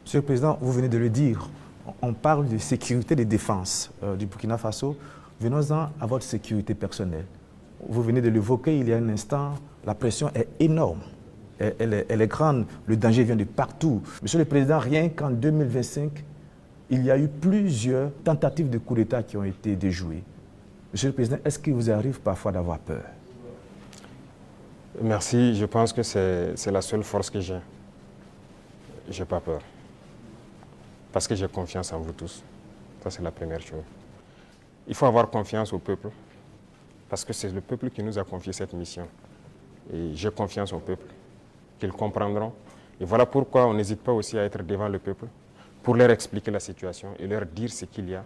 Monsieur le Président, vous venez de le dire, on parle de sécurité et de défense du Burkina Faso. Venons-en à votre sécurité personnelle. Vous venez de l'évoquer il y a un instant, la pression est énorme, elle est grande, le danger vient de partout. Monsieur le Président, rien qu'en 2025, il y a eu plusieurs tentatives de coup d'État qui ont été déjouées. Monsieur le Président, est-ce qu'il vous arrive parfois d'avoir peur? Merci, je pense que c'est la seule force que j'ai. Je n'ai pas peur. Parce que j'ai confiance en vous tous. Ça, c'est la première chose. Il faut avoir confiance au peuple, parce que c'est le peuple qui nous a confié cette mission. Et j'ai confiance au peuple, qu'ils comprendront. Et voilà pourquoi on n'hésite pas aussi à être devant le peuple, pour leur expliquer la situation et leur dire ce qu'il y a.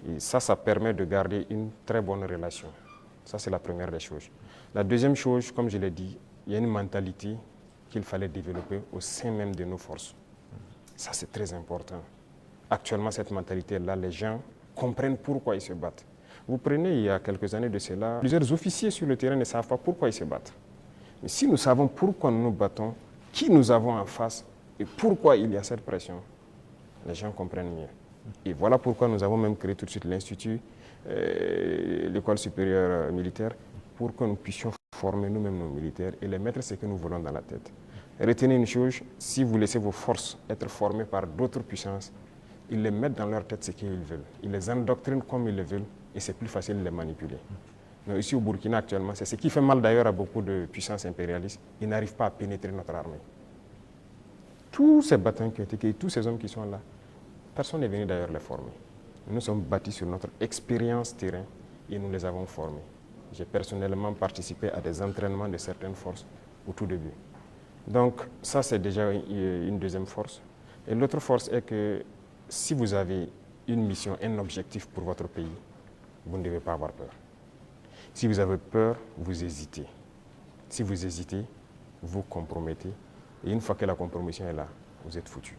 Et ça permet de garder une très bonne relation. Ça, c'est la première des choses. La deuxième chose, comme je l'ai dit, il y a une mentalité qu'il fallait développer au sein même de nos forces. Ça, c'est très important. Actuellement, cette mentalité-là, les gens comprennent pourquoi ils se battent. Vous prenez, il y a quelques années de cela, plusieurs officiers sur le terrain ne savent pas pourquoi ils se battent. Mais si nous savons pourquoi nous nous battons, qui nous avons en face et pourquoi il y a cette pression, les gens comprennent mieux. Et voilà pourquoi nous avons même créé tout de suite l'Institut, l'école supérieure militaire, pour que nous puissions former nous-mêmes nos militaires et les mettre ce que nous voulons dans la tête. Retenez une chose, si vous laissez vos forces être formées par d'autres puissances, ils les mettent dans leur tête ce qu'ils veulent. Ils les endoctrinent comme ils le veulent et c'est plus facile de les manipuler. Mais ici au Burkina actuellement, c'est ce qui fait mal d'ailleurs à beaucoup de puissances impérialistes. Ils n'arrivent pas à pénétrer notre armée. Tous ces bataillons qui ont été créés, tous ces hommes qui sont là, personne n'est venu d'ailleurs les former. Nous sommes bâtis sur notre expérience terrain et nous les avons formés. J'ai personnellement participé à des entraînements de certaines forces au tout début. Donc ça, c'est déjà une deuxième force. Et l'autre force est que si vous avez une mission, un objectif pour votre pays, vous ne devez pas avoir peur. Si vous avez peur, vous hésitez. Si vous hésitez, vous compromettez. Et une fois que la compromission est là, vous êtes foutu.